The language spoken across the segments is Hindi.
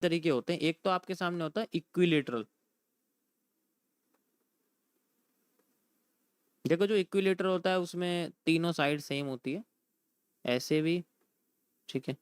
तरीके होते हैं। एक तो आपके सामने होता है इक्विलेटरल। देखो जो इक्विलेटरल होता है उसमें तीनों साइड सेम होती है, ऐसे भी, ठीक है,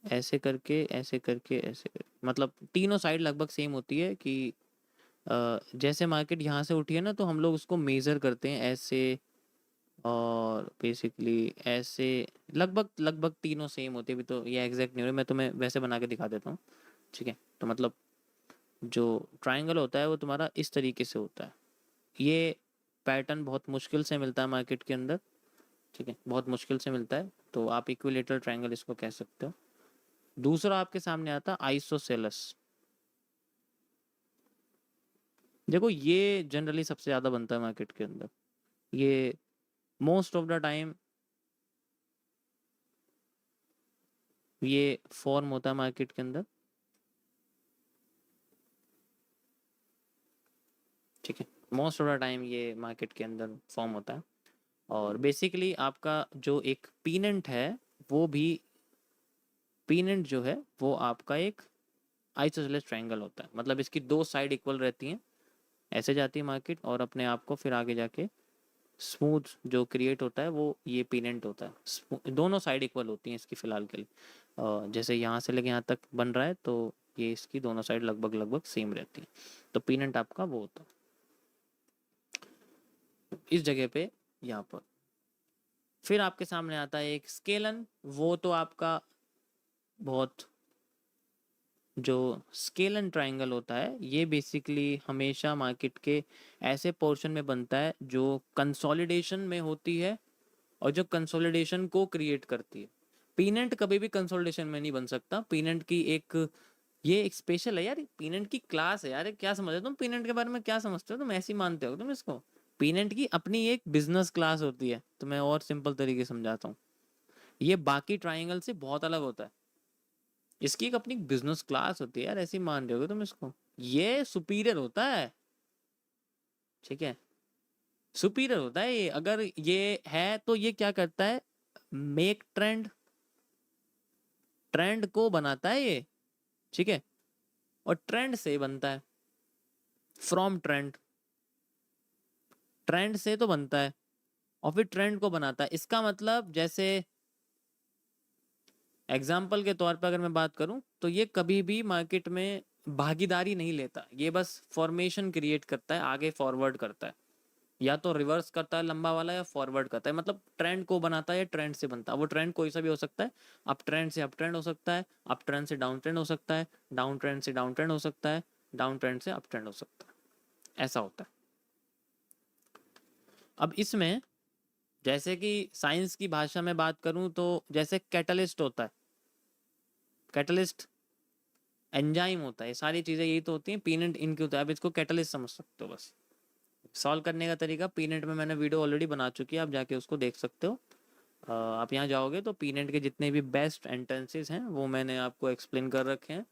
ऐसे करके, ऐसे करके, ऐसे करके, मतलब तीनों साइड लगभग सेम होती है कि जैसे मार्केट यहाँ से उठी है ना, तो हम लोग उसको मेज़र करते हैं ऐसे, और बेसिकली ऐसे, लगभग लगभग तीनों सेम होते हैं। अभी तो ये एग्जैक्ट नहीं हो रही, मैं तुम्हें वैसे बना के दिखा देता हूँ, ठीक है। तो मतलब जो ट्रायंगल होता है वो तुम्हारा इस तरीके से होता है। ये पैटर्न बहुत मुश्किल से मिलता है मार्केट के अंदर, ठीक है, बहुत मुश्किल से मिलता है, तो आप इक्विलेटरल ट्रायंगल इसको कह सकते हो। दूसरा आपके सामने आता है आइसोसेलस। देखो ये जनरली सबसे ज़्यादा बनता है मार्केट के अंदर, ये मोस्ट ऑफ द टाइम ये फॉर्म होता है मार्केट के अंदर, ठीक है, मोस्ट ऑफ द टाइम ये मार्केट के अंदर फॉर्म होता है। और बेसिकली आपका जो एक पीनेंट है वो भी, पीनेंट जो है वो आपका एक आइसोसेलेस ट्रायंगल होता है, मतलब इसकी दो साइड इक्वल रहती हैं, ऐसे जाती है मार्केट और अपने आप को फिर आगे जाके स्मूथ जो क्रिएट होता है वो ये पीनेंट होता है। दोनों साइड इक्वल होती हैं इसकी फ़िलहाल के लिए, जैसे यहाँ से लेके यहाँ तक बन रहा है तो ये इसकी दोनों साइड लगभग लगभग सेम रहती हैं, तो पीनेंट आपका वो होता है इस जगह पे, यहाँ पर। फिर आपके सामने आता है एक स्केलन, वो तो आपका बहुत, जो स्केलन ट्रायंगल होता है ये बेसिकली हमेशा मार्केट के ऐसे पोर्शन में बनता है जो कंसोलिडेशन में होती है और जो कंसोलिडेशन को क्रिएट करती है। पीनेंट कभी भी कंसोलिडेशन में नहीं बन सकता, पीनेंट की एक, ये एक स्पेशल है यार, पीनेंट की क्लास है यार, क्या समझते हो तुम पीनेंट के बारे में, क्या समझते हो तुम, ऐसे ही मानते हो तुम इसको? पीनेंट की अपनी एक बिजनेस क्लास होती है, तो मैं और सिंपल तरीके से समझाता हूँ, ये बाकी ट्राइंगल से बहुत अलग होता है, इसकी एक अपनी बिजनेस क्लास होती है यार, ऐसे ही मान रहे हो तुम इसको, ये सुपीरियर होता है, ठीक है, सुपीरियर होता है ये। अगर ये है तो ये क्या करता है, मेक ट्रेंड, ट्रेंड को बनाता है ये, ठीक है, और ट्रेंड से बनता है, फ्रॉम ट्रेंड, ट्रेंड से तो बनता है और फिर ट्रेंड को बनाता है। इसका मतलब जैसे एग्जाम्पल के तौर पर अगर मैं बात करूं तो ये कभी भी मार्केट में भागीदारी नहीं लेता, ये बस फॉर्मेशन क्रिएट करता है, आगे फॉरवर्ड करता है, या तो रिवर्स करता है लंबा वाला या फॉरवर्ड करता है, मतलब ट्रेंड को बनाता है या ट्रेंड से बनता है। वो ट्रेंड कोई सा भी हो सकता है, अप ट्रेंड से अप ट्रेंड हो सकता है, अप ट्रेंड से डाउन ट्रेंड हो सकता है, डाउन ट्रेंड से डाउन ट्रेंड हो सकता है, डाउन ट्रेंड से अप ट्रेंड हो सकता है, ऐसा होता है। अब इसमें जैसे कि साइंस की भाषा में बात करूं तो जैसे कैटलिस्ट होता है, कैटलिस्ट एंजाइम होता है, ये सारी चीज़ें यही तो होती हैं, पीनेंट इनकी होता है, आप इसको कैटलिस्ट समझ सकते हो बस। सॉल्व करने का तरीका पीनेंट में मैंने वीडियो ऑलरेडी बना चुकी है, आप जाके उसको देख सकते हो। आप यहाँ जाओगे तो पीनेंट के जितने भी बेस्ट एंट्रेंसेस हैं वो मैंने आपको एक्सप्लेन कर रखे हैं।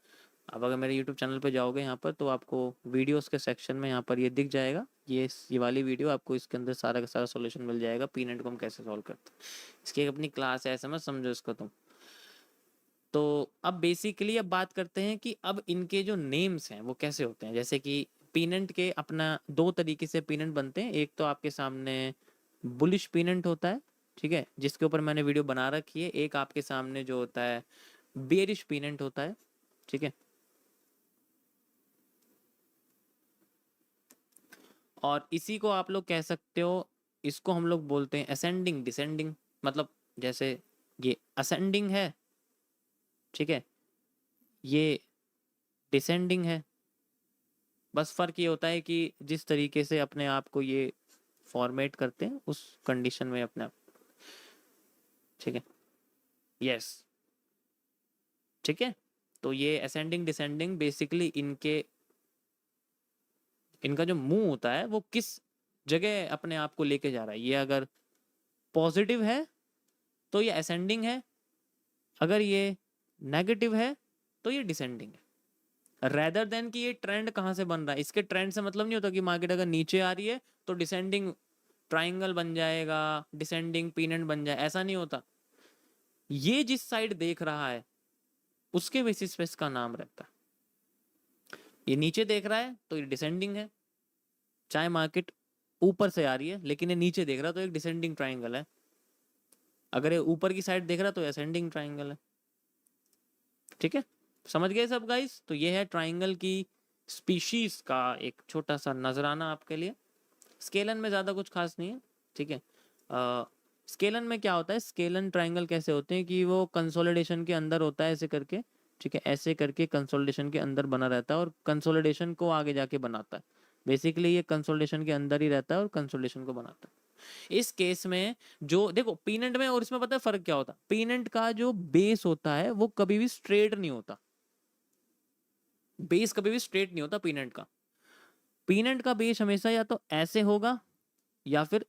आप अगर मेरे यूट्यूब चैनल पे जाओगे यहाँ पर तो आपको वीडियोस के सेक्शन में यहाँ पर ये दिख जाएगा, ये वाली वीडियो आपको, इसके अंदर सारा का सारा सॉल्यूशन मिल जाएगा, पीनेंट को हम कैसे सॉल्व करते हैं, इसकी एक अपनी क्लास है, ऐसे मत समझो इसको तुम। तो अब बेसिकली अब बात करते हैं कि अब इनके जो नेम्स हैं वो कैसे होते हैं। जैसे कि पीनेंट के अपना दो तरीके से पीनेंट बनते हैं, एक तो आपके सामने बुलिश पीनेंट होता है, ठीक है, जिसके ऊपर मैंने वीडियो बना रखी है, एक आपके सामने जो होता है बेरिश पीनेंट होता है, ठीक है, और इसी को आप लोग कह सकते हो, इसको हम लोग बोलते हैं असेंडिंग डिसेंडिंग, मतलब जैसे ये असेंडिंग है, ठीक है, ये डिसेंडिंग है, बस फर्क ये होता है कि जिस तरीके से अपने आप को ये फॉर्मेट करते हैं उस कंडीशन में अपने आप, ठीक है, यस, ठीक है। तो ये असेंडिंग डिसेंडिंग बेसिकली इनके, इनका जो मुंह होता है वो किस जगह अपने आप को लेके जा रहा है, ये अगर पॉजिटिव है तो ये असेंडिंग है, अगर ये नेगेटिव है तो ये डिसेंडिंग है, रेदर देन कि ये ट्रेंड कहाँ से बन रहा है। इसके ट्रेंड से मतलब नहीं होता कि मार्केट अगर नीचे आ रही है तो डिसेंडिंग ट्राइंगल बन जाएगा, डिसेंडिंग पीनेंट बन जाए, ऐसा नहीं होता। ये जिस साइड देख रहा है उसके बेसिस पे इसका नाम रहता है। ये नीचे देख रहा है तो ये डिसेंडिंग है, चाहे मार्केट ऊपर से आ रही है, लेकिन ये नीचे देख रहा है तो एक डिसेंडिंग ट्राइंगल है। अगर ये ऊपर की साइड देख रहा है तो असेंडिंग ट्राइंगल है। ठीक है, समझ गए सब गाइस? तो ये है ट्राइंगल की स्पीशीज का एक छोटा सा नजराना आपके लिए। स्केलन में ज़्यादा कुछ खास नहीं है। ठीक है, स्केलन में क्या होता है, स्केलन ट्राइंगल कैसे होते हैं कि वो कंसोलिडेशन के अंदर होता है ऐसे करके। ठीक है, ऐसे करके कंसोलिडेशन के अंदर बना रहता है और कंसोलिडेशन को आगे जाके बनाता है। बेसिकली ये कंसोलिडेशन के अंदर ही रहता है और कंसोलिडेशन को बनाता है। इस केस में जो देखो पीनेंट में और इसमें पता है फर्क क्या होता है, पीनेंट का जो बेस होता है वो कभी भी स्ट्रेट नहीं होता। बेस कभी भी स्ट्रेट नहीं होता पीनेंट का। पीनेंट का बेस हमेशा या तो ऐसे होगा या फिर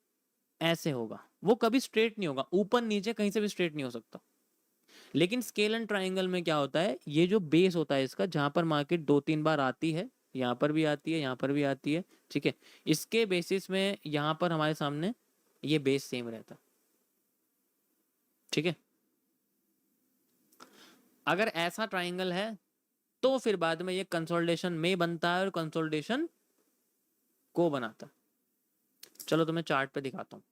ऐसे होगा, वो कभी स्ट्रेट नहीं होगा, ऊपर नीचे कहीं से भी स्ट्रेट नहीं हो सकता। लेकिन स्केल एंड ट्राइंगल में क्या होता है, ये जो बेस होता है इसका, जहां पर मार्केट 2-3 बार आती है, यहां पर भी आती है, यहां पर भी आती है। ठीक है, इसके बेसिस में यहां पर हमारे सामने ये बेस सेम रहता। ठीक है, अगर ऐसा ट्राइंगल है तो फिर बाद में ये कंसोलिडेशन में बनता है और कंसोलिडेशन को बनाता है। चलो तुम्हें चार्ट पे दिखाता हूं।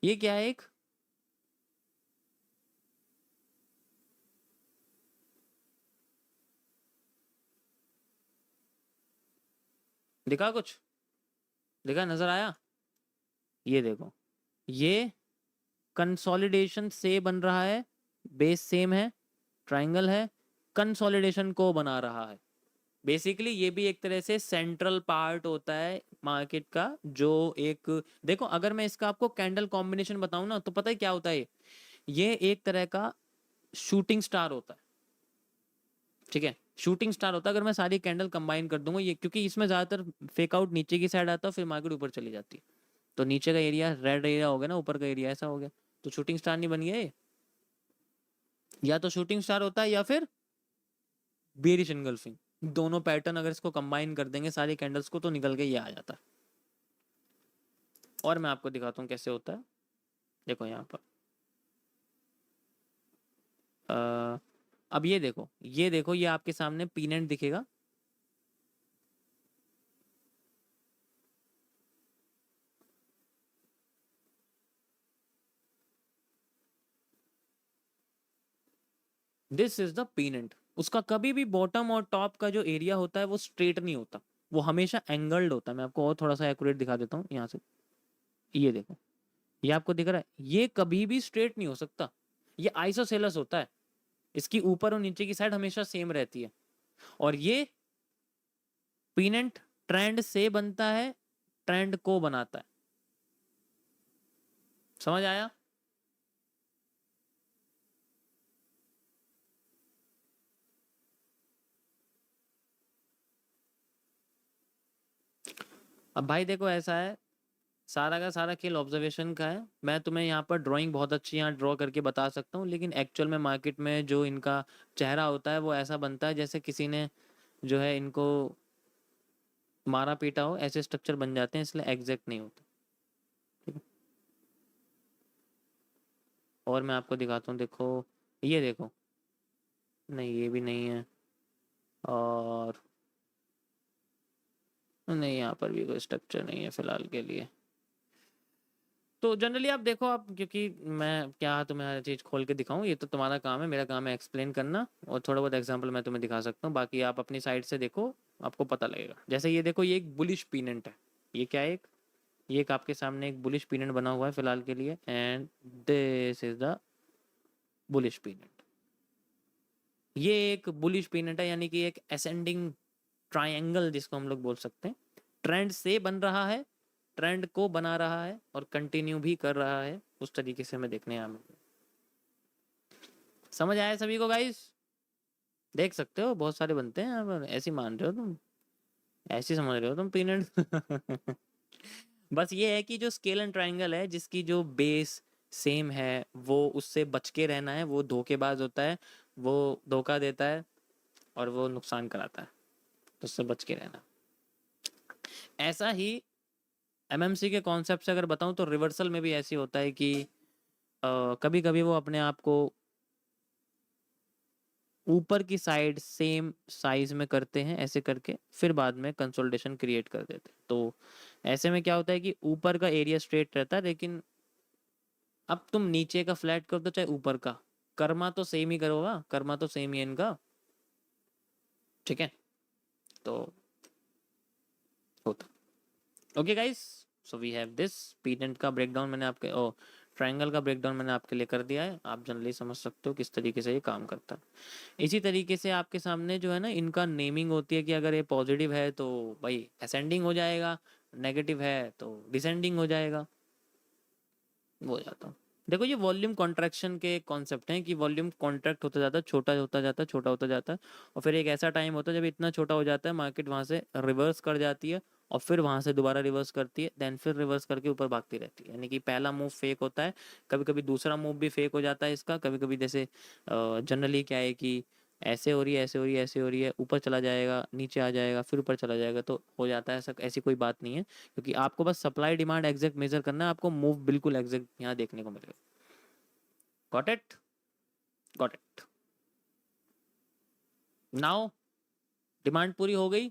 ये क्या है, एक दिखा, कुछ दिखा, नजर आया? ये देखो, ये कंसोलिडेशन से बन रहा है, बेस सेम है, ट्राइंगल है, कंसोलिडेशन को बना रहा है। बेसिकली ये भी एक तरह से सेंट्रल पार्ट होता है मार्केट का। जो एक देखो, अगर मैं इसका आपको कैंडल कॉम्बिनेशन बताऊं ना, तो पता है क्या होता है, ये एक तरह का शूटिंग स्टार होता है। ठीक है, शूटिंग स्टार होता है। अगर मैं सारी कैंडल कंबाइन कर दूंगा ये, क्योंकि इसमें ज्यादातर फेक आउट नीचे की साइड आता है, फिर मार्केट ऊपर चली जाती है। तो नीचे का एरिया रेड एरिया हो गया ना, ऊपर का एरिया ऐसा हो गया, तो शूटिंग स्टार नहीं बन गया ये। या तो शूटिंग स्टार होता है या फिर बेरिश एंगल्फिंग। दोनों पैटर्न अगर इसको कंबाइन कर देंगे सारी कैंडल्स को, तो निकल के ये आ जाता है। और मैं आपको दिखाता हूँ कैसे होता है। देखो यहाँ पर अब ये देखो, ये देखो, ये आपके सामने पीनेंट दिखेगा। This is the pennant. उसका कभी भी बॉटम और टॉप का जो एरिया होता है वो स्ट्रेट नहीं होता, वो हमेशा एंगल्ड होता है। मैं आपको और थोड़ा सा एक्यूरेट दिखा देता हूँ यहाँ से। ये देखो, ये आपको दिख रहा है, ये कभी भी स्ट्रेट नहीं हो सकता, ये आइसोसेलस होता है। इसकी ऊपर और नीचे की साइड हमेशा सेम रहती है। और ये पीनेंट ट्रेंड से बनता है, ट्रेंड को बनाता है। समझ आया? अब भाई देखो, ऐसा है, सारा का सारा खेल ऑब्जर्वेशन का है। मैं तुम्हें यहाँ पर ड्राइंग बहुत अच्छी यहाँ ड्रॉ करके बता सकता हूँ, लेकिन एक्चुअल में मार्केट में जो इनका चेहरा होता है वो ऐसा बनता है जैसे किसी ने जो है इनको मारा पीटा हो, ऐसे स्ट्रक्चर बन जाते हैं, इसलिए एग्जैक्ट नहीं होता। ठीक है, और मैं आपको दिखाता हूँ, देखो, ये देखो, नहीं ये भी नहीं है, और नहीं, यहाँ पर भी कोई स्ट्रक्चर नहीं है फिलहाल के लिए। तो जनरली आप देखो, आप, क्योंकि मैं क्या तुम्हें हर चीज़ खोल के दिखाऊं, ये तो तुम्हारा काम है, मेरा काम है एक्सप्लेन करना, और थोड़ा बहुत एग्जांपल मैं तुम्हें दिखा सकता हूँ, बाकी आप अपनी साइड से देखो, आपको पता लगेगा। जैसे ये देखो, ये एक बुलिश पीनेंट है। ये क्या है, ये एक आपके सामने एक बुलिश पीनेंट बना हुआ है फिलहाल के लिए, and this is the bullish pennant. ये एक बुलिश पीनेंट है, यानी कि एक असेंडिंग ट्रायंगल जिसको हम लोग बोल सकते हैं। ट्रेंड से बन रहा है, ट्रेंड को बना रहा है, और कंटिन्यू भी कर रहा है। उस तरीके से हमें देखने हैं। समझ आया सभी को गाइस? देख सकते हो बहुत सारे बनते हैं यहाँ पर, ऐसे मान रहे हो तुम, ऐसे समझ रहे हो तुम पीनट। बस ये है कि जो स्केल एंड ट्रायंगल है, जिसकी जो बेस सेम है, वो उससे बच के रहना है। वो धोखेबाज होता है, वो धोखा देता है और वो नुकसान कराता है, तो उससे बच के रहना। ऐसा ही एमएमसी के कॉन्सेप्ट से अगर बताऊं तो रिवर्सल में भी ऐसी होता है कि कभी कभी वो अपने आप को ऊपर की साइड सेम साइज में करते हैं ऐसे करके, फिर बाद में कंसोलिडेशन क्रिएट कर देते हैं। तो ऐसे में क्या होता है कि ऊपर का एरिया स्ट्रेट रहता है, लेकिन अब तुम नीचे का फ्लैट कर दो चाहे ऊपर का, कर्मा तो सेम ही करोगा, कर्मा तो सेम ही है इनका, ठीक है। तो होता, okay guys, so we have this पीनेट का ब्रेकडाउन मैंने आपके ट्रायंगल का ब्रेकडाउन मैंने आपके लिए कर दिया है। आप जनरली समझ सकते हो किस तरीके से ये काम करता है। इसी तरीके से आपके सामने जो है ना, इनका नेमिंग होती है कि अगर ये पॉजिटिव है तो भाई असेंडिंग हो जाएगा, नेगेटिव है तो डिसेंडिंग हो जाएगा, वो जाता हूँ। देखो ये वॉल्यूम कॉन्ट्रैक्शन के कॉन्सेप्ट हैं कि वॉल्यूम कॉन्ट्रैक्ट होता जाता है, छोटा होता जाता है, छोटा होता जाता है, और फिर एक ऐसा टाइम होता है जब इतना छोटा हो जाता है मार्केट वहाँ से रिवर्स कर जाती है, और फिर वहाँ से दोबारा रिवर्स करती है, देन फिर रिवर्स करके ऊपर भागती रहती है। यानी कि पहला मूव फेक होता है, कभी कभी दूसरा मूव भी फेक हो जाता है इसका, कभी कभी जैसे जनरली क्या है कि ऐसे हो रही है, ऐसे हो रही है, ऐसे हो रही है, ऊपर चला जाएगा, नीचे आ जाएगा, फिर ऊपर चला जाएगा, तो हो जाता है ऐसा। ऐसी कोई बात नहीं है, क्योंकि आपको बस सप्लाई डिमांड एग्जैक्ट मेजर करना है, आपको मूव बिल्कुल एग्जैक्ट यहाँ देखने को मिलेगा। Got it, got it. Now demand पूरी हो गई,